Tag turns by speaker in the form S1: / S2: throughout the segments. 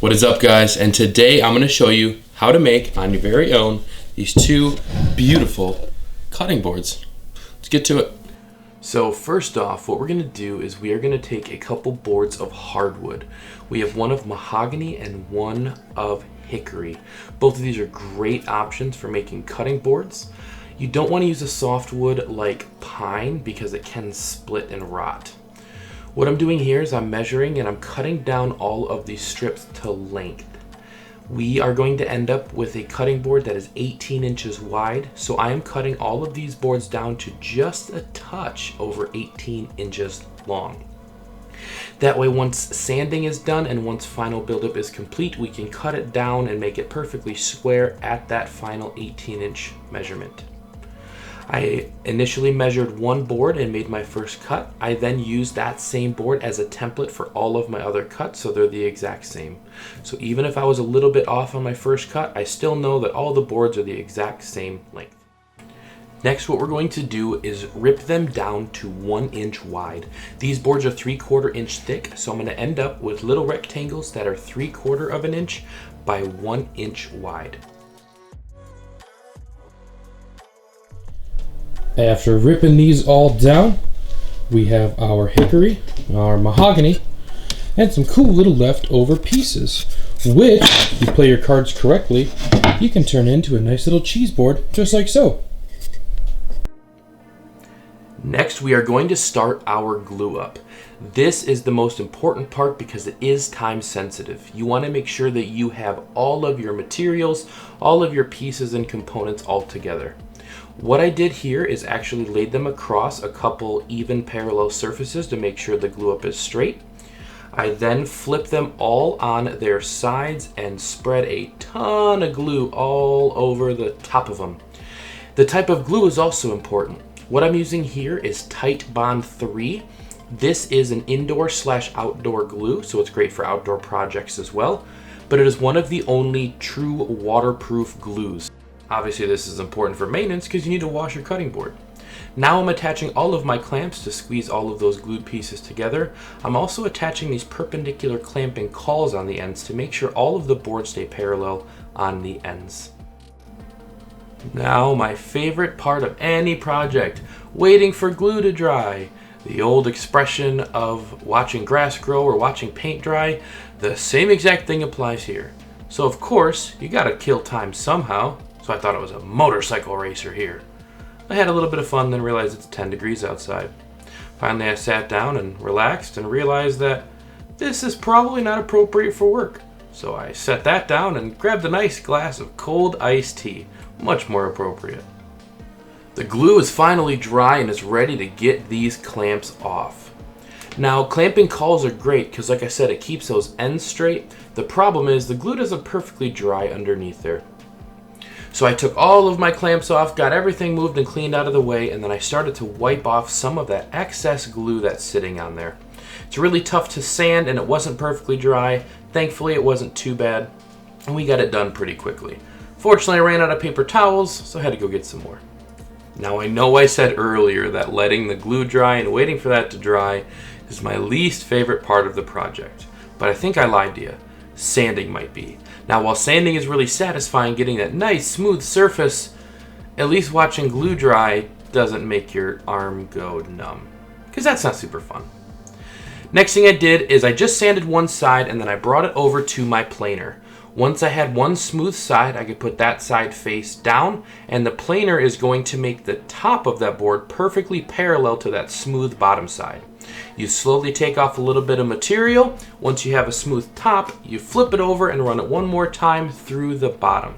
S1: What is up, guys? And today I'm going to show you how to make on your very own these two beautiful cutting boards. Let's get to it. So first off, what we're going to do is we are going to take a couple boards of hardwood. We have one of mahogany and one of hickory. Both of these are great options for making cutting boards. You don't want to use a softwood like pine because it can split and rot. What I'm doing here is I'm measuring and I'm cutting down all of these strips to length. We are going to end up with a cutting board that is 18 inches wide, so I am cutting all of these boards down to just a touch over 18 inches long. That way, once sanding is done and once final buildup is complete, we can cut it down and make it perfectly square at that final 18-inch measurement. I initially measured one board and made my first cut. I then used that same board as a template for all of my other cuts, so they're the exact same. So even if I was a little bit off on my first cut, I still know that all the boards are the exact same length. Next, what we're going to do is rip them down to 1 inch wide. These boards are 3/4 inch thick, so I'm going to end up with little rectangles that are 3/4 of an inch by 1 inch wide.
S2: After ripping these all down, we have our hickory, our mahogany, and some cool little leftover pieces, which, if you play your cards correctly, you can turn into a nice little cheese board, just like so.
S1: Next, we are going to start our glue up. This is the most important part because it is time sensitive. You want to make sure that you have all of your materials, all of your pieces and components all together. What I did here is actually laid them across a couple even parallel surfaces to make sure the glue up is straight. I then flipped them all on their sides and spread a ton of glue all over the top of them. The type of glue is also important. What I'm using here is Titebond 3. This is an indoor/outdoor glue, so it's great for outdoor projects as well, but it is one of the only true waterproof glues. Obviously, this is important for maintenance because you need to wash your cutting board. Now I'm attaching all of my clamps to squeeze all of those glued pieces together. I'm also attaching these perpendicular clamping cawls on the ends to make sure all of the boards stay parallel on the ends. Now, my favorite part of any project, waiting for glue to dry. The old expression of watching grass grow or watching paint dry, the same exact thing applies here. So of course, you gotta kill time somehow. So I thought it was a motorcycle racer here. I had a little bit of fun, then realized it's 10 degrees outside. Finally, I sat down and relaxed and realized that this is probably not appropriate for work. So I set that down and grabbed a nice glass of cold iced tea, much more appropriate. The glue is finally dry and is ready to get these clamps off. Now, clamping cawls are great because, like I said, it keeps those ends straight. The problem is the glue doesn't perfectly dry underneath there. So I took all of my clamps off, got everything moved and cleaned out of the way, and then I started to wipe off some of that excess glue that's sitting on there. It's really tough to sand and it wasn't perfectly dry. Thankfully, it wasn't too bad, and we got it done pretty quickly. Fortunately, I ran out of paper towels, so I had to go get some more. Now, I know I said earlier that letting the glue dry and waiting for that to dry is my least favorite part of the project, but I think I lied to you. Sanding might be. Now, while sanding is really satisfying, getting that nice smooth surface, at least watching glue dry doesn't make your arm go numb, because that's not super fun. Next thing I did is I just sanded one side and then I brought it over to my planer. Once I had one smooth side, I could put that side face down, and the planer is going to make the top of that board perfectly parallel to that smooth bottom side. You slowly take off a little bit of material. Once you have a smooth top, you flip it over and run it one more time through the bottom.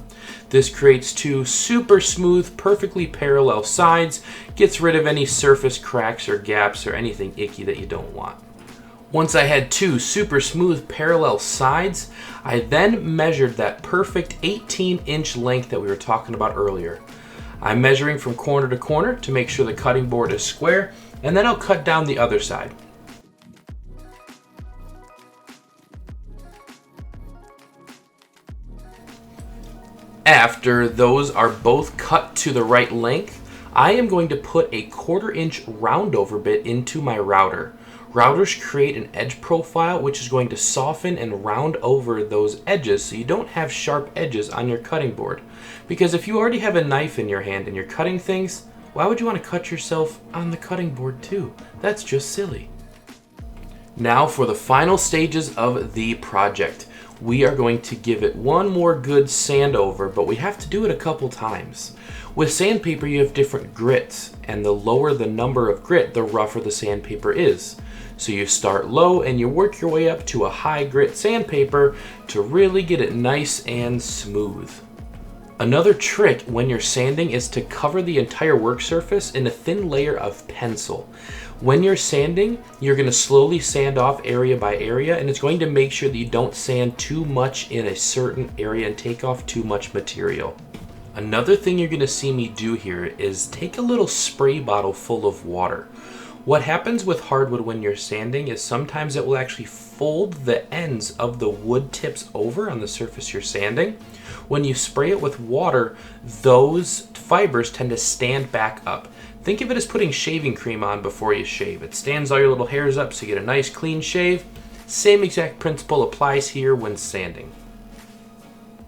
S1: This creates two super smooth, perfectly parallel sides, gets rid of any surface cracks or gaps or anything icky that you don't want. Once I had two super smooth parallel sides, I then measured that perfect 18-inch length that we were talking about earlier. I'm measuring from corner to corner to make sure the cutting board is square, and then I'll cut down the other side. After those are both cut to the right length, I am going to put a 1/4 inch roundover bit into my router. Routers create an edge profile which is going to soften and round over those edges so you don't have sharp edges on your cutting board. Because if you already have a knife in your hand and you're cutting things, why would you want to cut yourself on the cutting board too? That's just silly. Now for the final stages of the project. We are going to give it one more good sand over, but we have to do it a couple times. With sandpaper, you have different grits, and the lower the number of grit, the rougher the sandpaper is. So you start low and you work your way up to a high grit sandpaper to really get it nice and smooth. Another trick when you're sanding is to cover the entire work surface in a thin layer of pencil. When you're sanding, you're going to slowly sand off area by area, and it's going to make sure that you don't sand too much in a certain area and take off too much material. Another thing you're going to see me do here is take a little spray bottle full of water. What happens with hardwood when you're sanding is sometimes it will actually fold the ends of the wood tips over on the surface you're sanding. When you spray it with water, those fibers tend to stand back up. Think of it as putting shaving cream on before you shave. It stands all your little hairs up so you get a nice clean shave. Same exact principle applies here when sanding.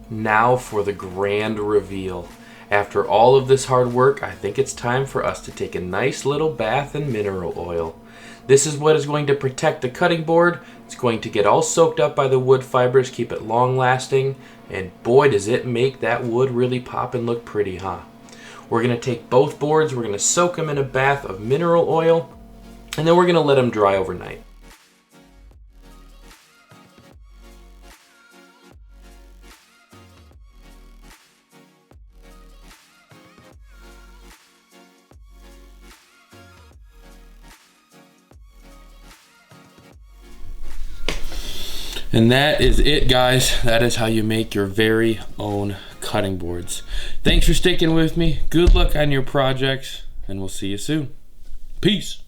S1: Now for the grand reveal. After all of this hard work, I think it's time for us to take a nice little bath in mineral oil. This is what is going to protect the cutting board. It's going to get all soaked up by the wood fibers, keep it long lasting, and boy does it make that wood really pop and look pretty, huh? We're going to take both boards, we're going to soak them in a bath of mineral oil, and then we're going to let them dry overnight. And that is it, guys. That is how you make your very own cutting boards. Thanks for sticking with me. Good luck on your projects, and we'll see you soon. Peace.